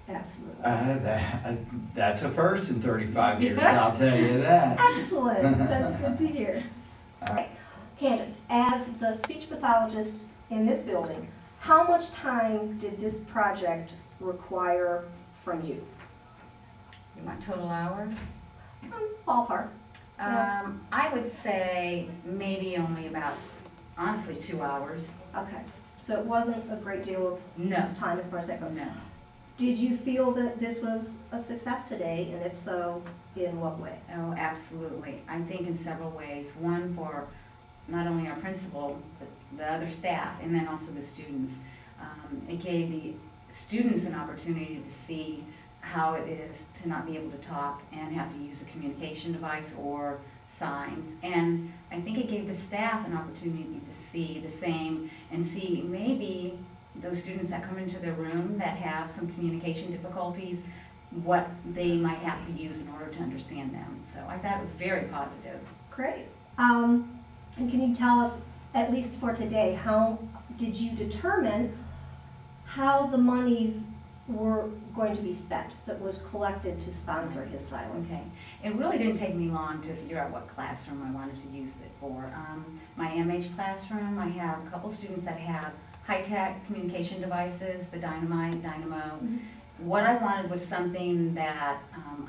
Absolutely. That's a first in 35 years, I'll tell you that. Excellent. That's good to hear. All right. Candace, as the speech pathologist in this building, how much time did this project require from you? You want total hours? Ballpark. I would say maybe only about, honestly, 2 hours. Okay. So it wasn't a great deal of No. time as far as that goes. No. Did you feel that this was a success today, and if so, in what way? Oh, absolutely. I think in several ways. One, for not only our principal, but the other staff, and then also the students. It gave the students an opportunity to see how it is to not be able to talk and have to use a communication device or signs. And I think it gave the staff an opportunity to see the same and see maybe those students that come into their room that have some communication difficulties, what they might have to use in order to understand them. So I thought it was very positive. Great. And can you tell us, at least for today, how did you determine how the monies were going to be spent that was collected to sponsor his silence? Okay. It really didn't take me long to figure out what classroom I wanted to use it for. My MH classroom, I have a couple students that have high-tech communication devices, the Dynamo. Mm-hmm. What I wanted was something that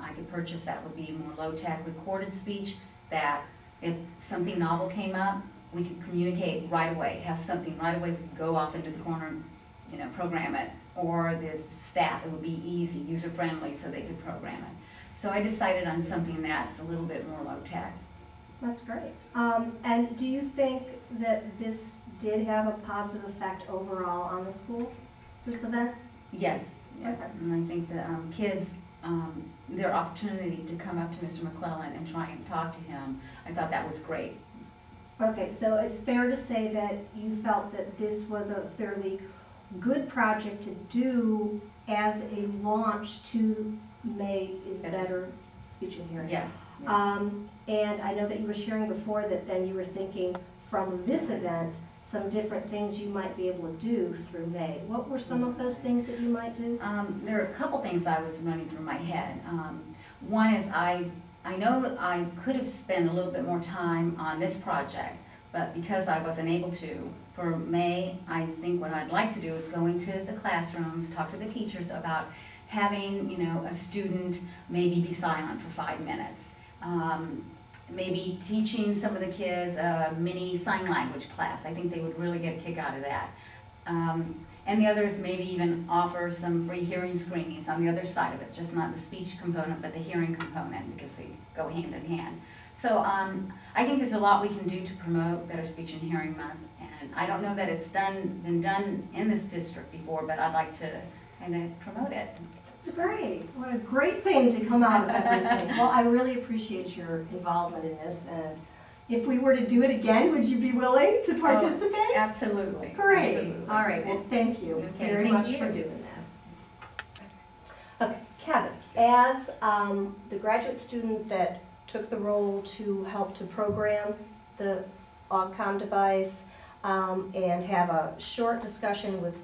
I could purchase that would be more low-tech, recorded speech, that if something novel came up, we could communicate right away, have something right away, we could go off into the corner, program it. Or the staff, it would be easy, user-friendly, so they could program it. So I decided on something that's a little bit more low-tech. That's great. And do you think that this did have a positive effect overall on the school, this event? Yes, yes. Okay. And I think the kids, their opportunity to come up to Mr. McClellan and try and talk to him, I thought that was great. Okay, so it's fair to say that you felt that this was a fairly good project to do as a launch to May is Better Speech and Hearing. Yes. And I know that you were sharing before that then you were thinking from this event some different things you might be able to do through May. What were some of those things that you might do? There are a couple things I was running through my head. One is I know I could have spent a little bit more time on this project, but because I wasn't able to, for May, I think what I'd like to do is go into the classrooms, talk to the teachers about having, a student maybe be silent for 5 minutes. Maybe teaching some of the kids a mini sign language class. I think they would really get a kick out of that. And the others maybe even offer some free hearing screenings on the other side of it, just not the speech component, but the hearing component, because they go hand in hand. So I think there's a lot we can do to promote Better Speech and Hearing Month, and I don't know that it's been done in this district before, but I'd like to kind of promote it. That's great. What a great thing to come out of everything. Well, I really appreciate your involvement in this, and if we were to do it again, would you be willing to participate? Oh, absolutely. Great. Absolutely. All right. Well, thank you very much for doing that. Okay, Kevin, as the graduate student that took the role to help to program the AUGCOM device and have a short discussion with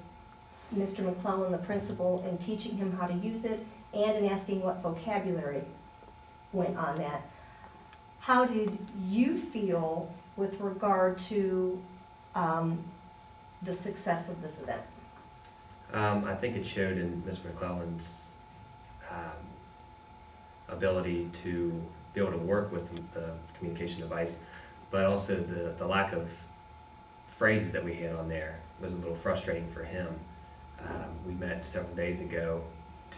Mr. McClellan, the principal, in teaching him how to use it and in asking what vocabulary went on that. How did you feel with regard to the success of this event? I think it showed in Ms. McClellan's ability to be able to work with the communication device, but also the lack of phrases that we had on there was a little frustrating for him. We met several days ago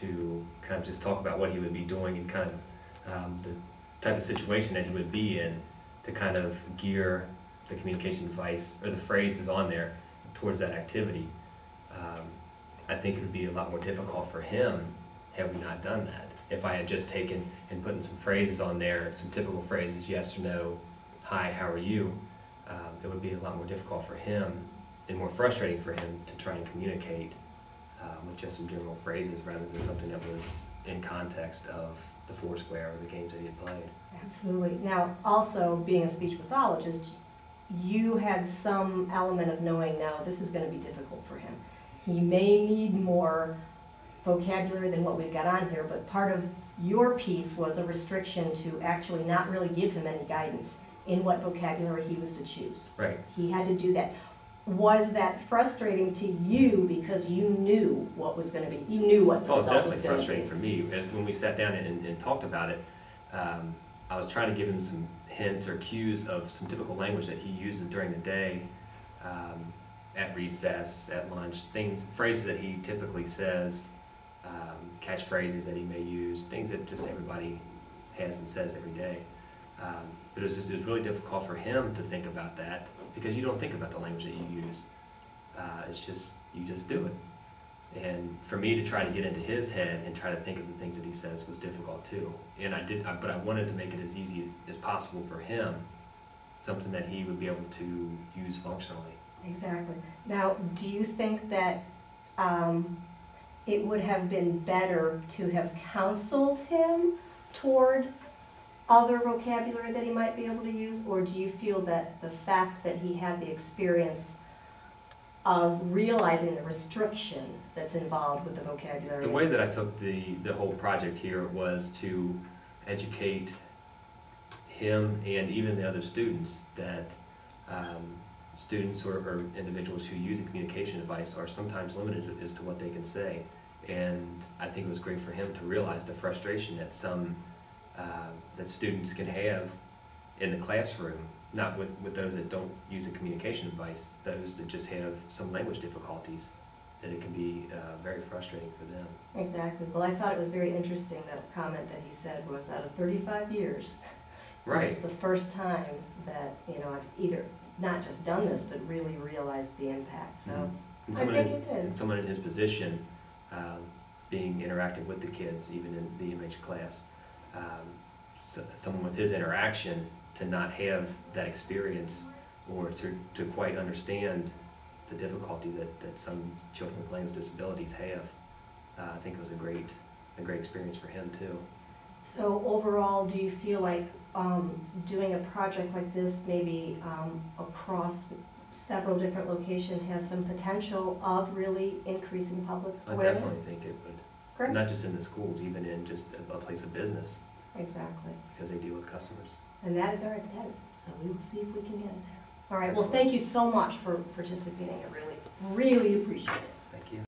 to kind of just talk about what he would be doing and kind of the type of situation that he would be in to kind of gear the communication device or the phrases on there towards that activity. I think it would be a lot more difficult for him had we not done that. If I had just taken and put in some phrases on there, some typical phrases, yes or no, hi, how are you, it would be a lot more difficult for him and more frustrating for him to try and communicate with just some general phrases rather than something that was in context of the Foursquare or the games that he had played. Absolutely. Now, also being a speech pathologist, you had some element of knowing now this is going to be difficult for him. He may need more vocabulary than what we've got on here, but part of your piece was a restriction to actually not really give him any guidance in what vocabulary he was to choose. Right. He had to do that. Was that frustrating to you because you knew what was going to be, you knew what the Oh, it's result was definitely going to frustrating be? for me. As when we sat down and talked about it, I was trying to give him some hints or cues of some typical language that he uses during the day, at recess, at lunch, phrases that he typically says, catchphrases that he may use, things that just everybody has and says every day. But it was really difficult for him to think about that because you don't think about the language that you use. It's just, you just do it. And for me to try to get into his head and try to think of the things that he says was difficult too. And but I wanted to make it as easy as possible for him, something that he would be able to use functionally. Exactly. Now, do you think that it would have been better to have counseled him toward other vocabulary that he might be able to use, or do you feel that the fact that he had the experience of realizing the restriction that's involved with the vocabulary? The way that I took the whole project here was to educate him and even the other students that students or individuals who use a communication device are sometimes limited as to what they can say. And I think it was great for him to realize the frustration that that students can have in the classroom, not with those that don't use a communication device, those that just have some language difficulties, that it can be very frustrating for them. Exactly. Well, I thought it was very interesting, that comment that he said was out of 35 years. Right. This is the first time that, I've either not just done this, but really realized the impact. So And I someone think in- it did. And someone in his position, being interactive with the kids, even in the MH class, someone with his interaction to not have that experience or to quite understand the difficulty that some children with language disabilities have, I think it was a great experience for him too. So overall, do you feel like doing a project like this, maybe across several different locations, has some potential of really increasing public I awareness? definitely think it would. Great. Not just in the schools, even in just a place of business, Exactly. because they deal with customers. And that is our intent, so we will see if we can get it there. All right, well, thank you so much for participating. I really, really appreciate it. Thank you.